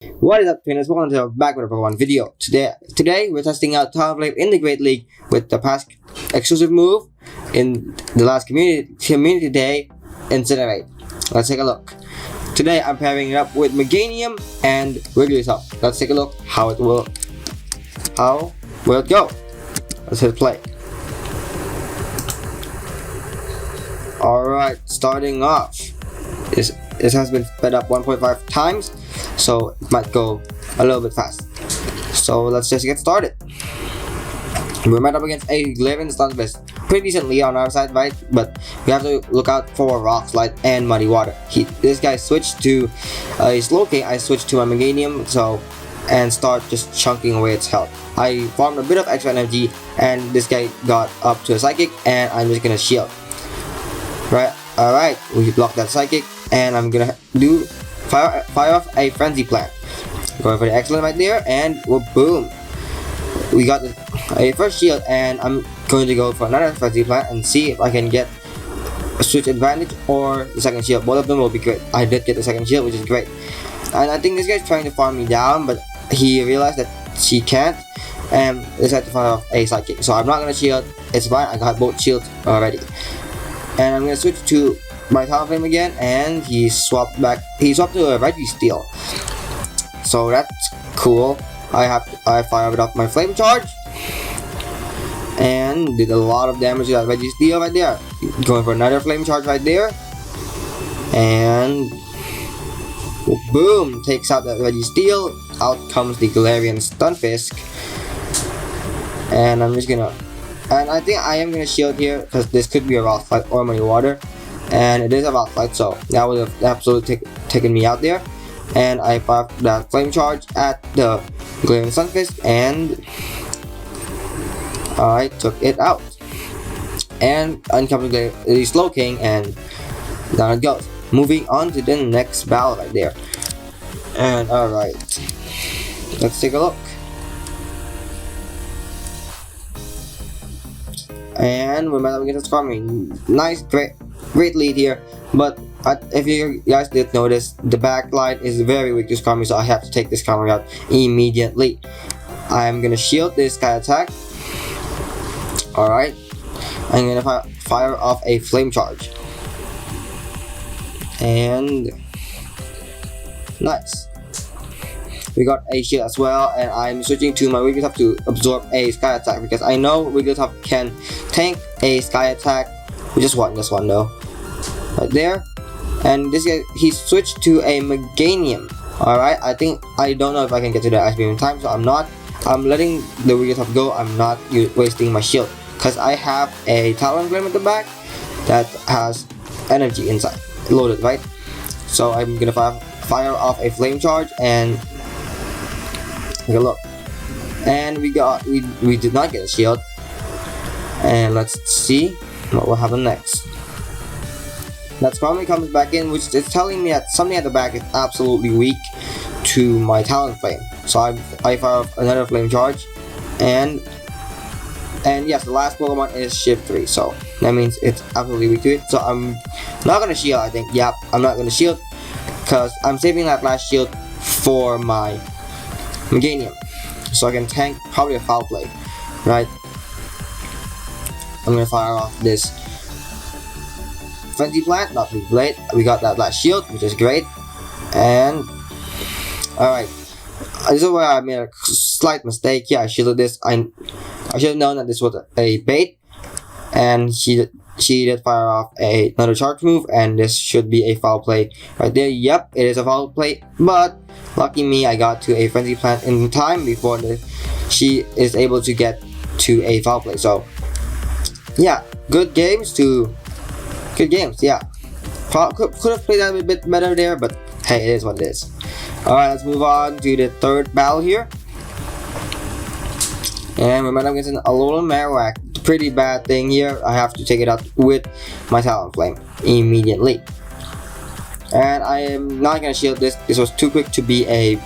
What is up, trainers? Welcome to back with a Pokemon video. Today we're testing out Talonflame in the Great League with the past exclusive move in the last community day, Incinerate. Let's take a look. Today I'm pairing it up with Meganium and Wigglytuff. Let's take a look how will it go. Let's hit play. Alright, starting off. This has been sped up 1.5 times, so it might go a little bit fast. So let's just get started. We're met up against a Glaring Stunfisk, pretty decently on our side, right? But we have to look out for Rock Slide and Muddy Water. This guy switched to a Slogan. I switched to my Meganium, and start just chunking away its health. I farmed a bit of extra energy, and this guy got up to a Psychic, and I'm just gonna shield. Right, alright, we blocked that Psychic, and I'm gonna do fire off a Frenzy Plant. Going for the excellent right there, and well, boom! We got a first shield, and I'm going to go for another Frenzy Plant and see if I can get a switch advantage or the second shield. Both of them will be great. I did get the second shield, which is great. And I think this guy's trying to farm me down, but he realized that she can't, and decided to fire off a Psychic. So I'm not gonna shield. It's fine. I got both shields already. And I'm gonna switch to my Talonflame again, and he swapped to a Registeel. So that's cool. I fired up my Flame Charge and did a lot of damage to that Registeel right there. Going for another Flame Charge right there, and boom, takes out that Registeel. Out comes the Galarian Stunfisk, and I think I am gonna shield here because this could be a Rock Slide or Muddy Water, and it is a Rock Slide, so that would have absolutely taken me out there. And I popped that Flame Charge at the Galarian Stunfisk, and I took it out. And uncovered the Slowking, and down it goes. Moving on to the next battle right there. And alright, let's take a look. And we're met up against Skarmory. Nice, great lead here. But if you guys did notice, the back line is very weak to Skarmory, so I have to take this Skarmory out immediately. I'm gonna shield this Sky Attack. Alright. I'm gonna fire off a Flame Charge. And nice. We got a shield as well, and I'm switching to my Wigglytuff to absorb a Sky Attack because I know Wigglytuff can tank a Sky Attack. We just want this one though, right there. And this guy, he switched to a Meganium. Alright, I don't know if I can get to the Ice Beam in time, so I'm letting the Wigglytuff go. I'm not wasting my shield because I have a Talonflame at the back that has energy inside, loaded, right? So I'm gonna fire off a Flame Charge and take a look. And we did not get a shield. And let's see what will happen next. That Skarmory comes back in, which is telling me that something at the back is absolutely weak to my Talonflame. So I fire off another Flame Charge, and yes, the last Pokemon is Shift 3, so that means it's absolutely weak to it. So I'm not gonna shield. I think, yep, I'm not gonna shield because I'm saving that last shield for my Meganium, so I can tank probably a Foul Play, right? I'm gonna fire off this Frenzy Plant, not Big Blade. We got that last shield, which is great. And alright, this is where I made a slight mistake. Yeah, I shielded this. I should have known that this was a bait, and she did fire off another charge move, and this should be a Foul Play right there. Yep, it is a Foul Play, but lucky me, I got to a Frenzy Plant in time before she is able to get to a Foul Play. So yeah, good games, yeah. Could have played that a bit better there, but hey, it is what it is. Alright, let's move on to the third battle here. And we're met up against an Alolan Marowak. Pretty bad thing here. I have to take it out with my Talonflame immediately. And I am not gonna shield this. This was too quick to be a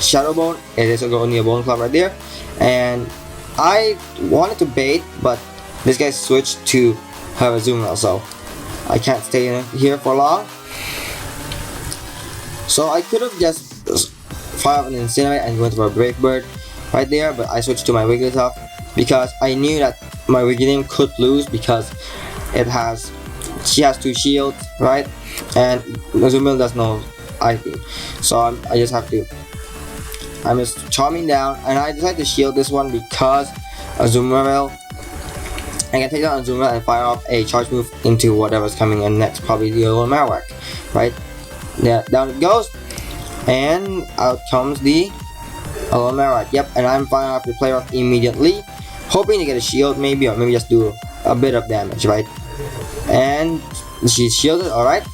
Shadow Bone. It is only a Bone Club right there. And I wanted to bait, but this guy switched to have a Azumarill, so I can't stay in here for long. So I could have just fire up an Incinerate and went for a Brave Bird right there, but I switched to my Wigglytuff because I knew that my Wigglytuff could lose because she has 2 shields, right? And Azumarill does no IP, so I just have to. I'm just charming down, and I decided to shield this one because Azumarill. I can take down Azumarill and fire off a charge move into whatever's coming in next, probably the yellow Marowak, right? Yeah, down it goes, and out comes the yellow Marowak. Yep, and I'm firing off the player off immediately, hoping to get a shield maybe, or maybe just do a bit of damage, right? And she's shielded, alright.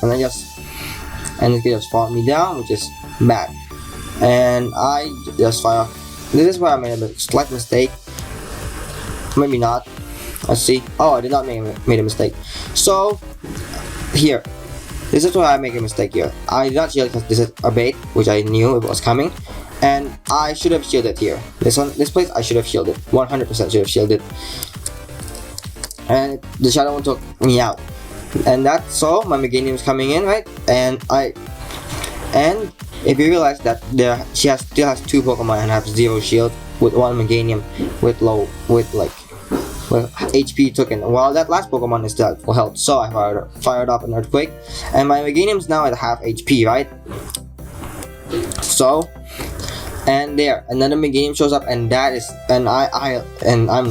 And then it just fought me down, which is bad. And I just fire off. This is where I made a slight mistake. Maybe not. Let's see. Oh, I did not made a mistake. So here, this is where I make a mistake here. I did not shield because this is a bait, which I knew it was coming, and I should have shielded here. This place I should have shielded. 100% should have shielded. And the Shadow one took me out. And that's so my Meganium is coming in, right? And if you realize that she still has 2 Pokemon and have 0 shield with 1 Meganium with HP taken, while that last Pokemon is still at full health. So I fired up an Earthquake, and my Meganium is now at half HP, right? So, and there, another Meganium shows up, and I'm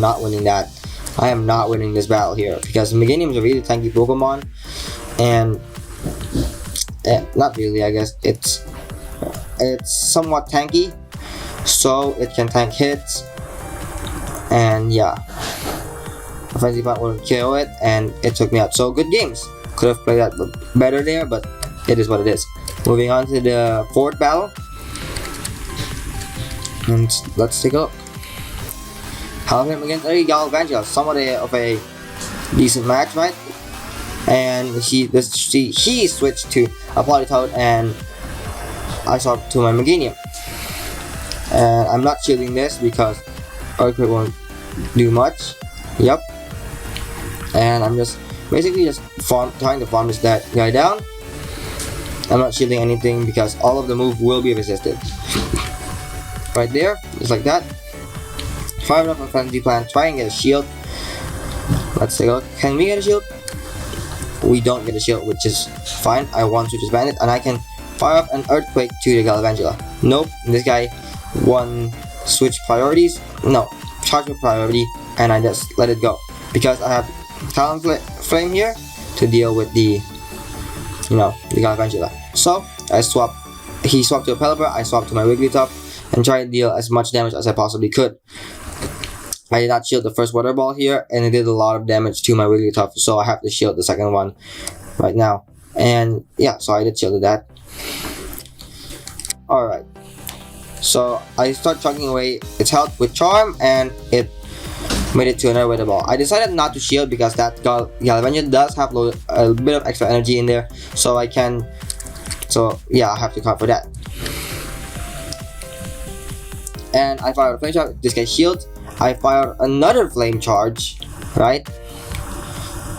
not winning that. I am not winning this battle here because Meganium is a really tanky Pokemon, and not really. I guess it's somewhat tanky, so it can tank hits, and yeah. Frenzy Plant will kill it, and it took me out. So good games. Could have played that better there, but it is what it is. Moving on to the 4th battle, and let's take a look. Talonflame against Galvantula, somewhat of a decent match, right? And she switched to a Politoed, and I swapped to my Meganium. And I'm not shielding this because Earthquake won't do much. Yep. And I'm just basically trying to farm this guy down. I'm not shielding anything because all of the move will be resisted. Right there, just like that. Fire up a Frenzy Plant, try and get a shield. Let's take a look. Can we get a shield? We don't get a shield, which is fine. I want to just ban it, and I can fire up an Earthquake to the Galvantula. Nope, this guy switch priorities. No, charge with priority, and I just let it go because I have Talonflame here to deal with the Galvantula. So he swapped to a Pelipper, I swapped to my Wigglytuff and tried to deal as much damage as I possibly could. I did not shield the first Water Ball here, and it did a lot of damage to my Wigglytuff, so I have to shield the second one right now. And yeah, so I did shield that. Alright, so I start chugging away its health with Charm, and it made it to another Water Ball. I decided not to shield because that Galvantula does have a bit of extra energy in there, so yeah, I have to count for that. And I fired a Flame Charge, this guy's shield. I fired another Flame Charge, right?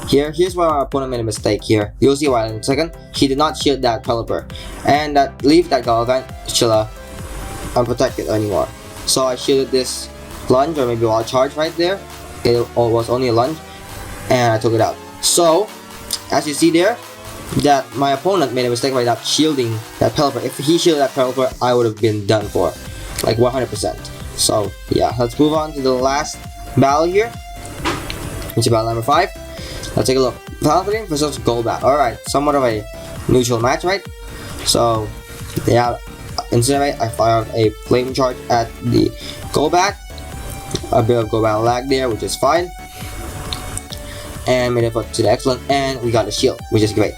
Here's where my opponent made a mistake here. You'll see why in a second. He did not shield that Pelipper, and that leave that Galvantula unprotected anymore. So I shielded this lunge, or maybe Wild Charge right there. It was only a lunge, and I took it out. So, as you see there, that my opponent made a mistake by not shielding that Pelipper. If he shielded that Pelipper, I would have been done for, like 100%. So yeah, let's move on to the last battle here, which is battle number 5. Let's take a look. Talonflame versus Golbat. Alright, somewhat of a neutral match, right? So they have Incinerate. I fired a Flame Charge at the Golbat. A bit of Golbat lag there, which is fine. And made it up to the excellent, and we got a shield, which is great.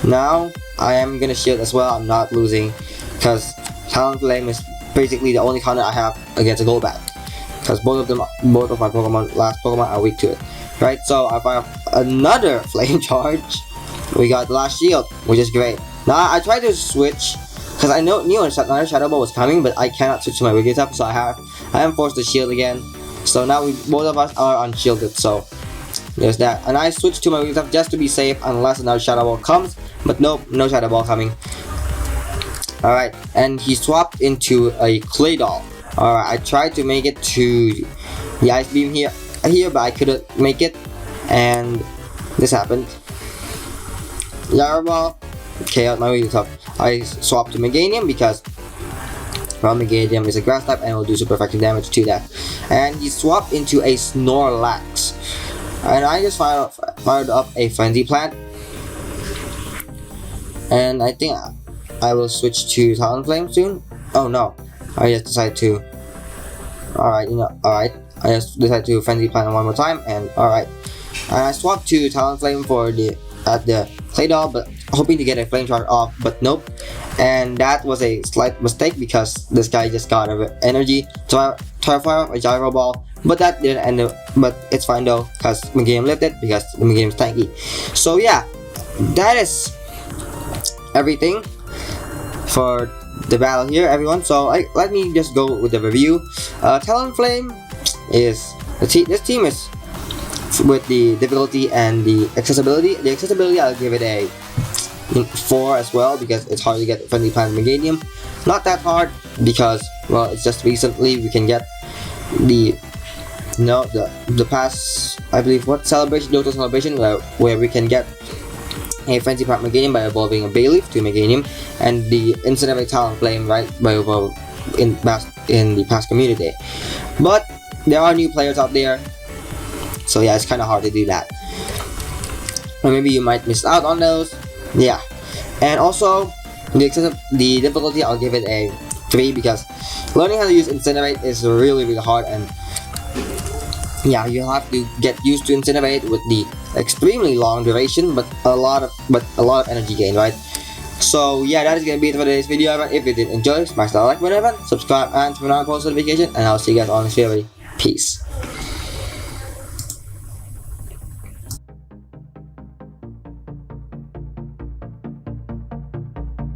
Now I am gonna shield as well. I'm not losing because Talonflame is basically the only counter I have against a Golbat, because both of my last Pokemon are weak to it, right? So I fire another Flame Charge. We got the last shield, which is great. Now I tried to switch because I knew another Shadow Ball was coming, but I cannot switch to my Wigglytuff, so I am forced to shield again. So now both of us are unshielded. So there's that, and I switched to my Wigglytuff just to be safe unless another Shadow Ball comes. But nope, no Shadow Ball coming. Alright, and he swapped into a clay doll. Alright, I tried to make it to the ice beam here, but I couldn't make it, and this happened. Gyro Ball, KO, my really tough. I swapped to Meganium because, well, Meganium is a grass type and will do super effective damage to that. And he swapped into a Snorlax. And I just fired up a Frenzy Plant. And I think I will switch to Talonflame soon. Oh no, I just decided to. Alright, alright. I just decided to Frenzy Plant one more time, and alright. And I swapped to Talonflame for the clay doll, but hoping to get a flame charge off, but nope. And that was a slight mistake because this guy just got energy to fire a Gyro Ball, but that didn't end up. But it's fine though, because the game lifted because the game is tanky. So yeah, that is everything for the battle here, everyone. So let me just go with the review. Talonflame is this team is with the difficulty and the accessibility. The accessibility, I'll give it a 4 as well because it's hard to get Friendly Plant Meganium. Not that hard because, well, it's just recently we can get the past, I believe, what celebration, Johto celebration, where we can get a Frenzy Plant Meganium by evolving a Bayleaf to Meganium, and the Incinerate Talonflame, right, by in the past community. But there are new players out there, so yeah, it's kind of hard to do that. Or maybe you might miss out on those. Yeah, and also the difficulty, I'll give it a 3 because learning how to use Incinerate is really hard, and yeah, you have to get used to Incinerate with the extremely long duration, but a lot of energy gain, right? So yeah, that is gonna be it for today's video, everyone. If you did enjoy, smash that like button, subscribe, and turn on post notification, and I'll see you guys on the next video. Peace.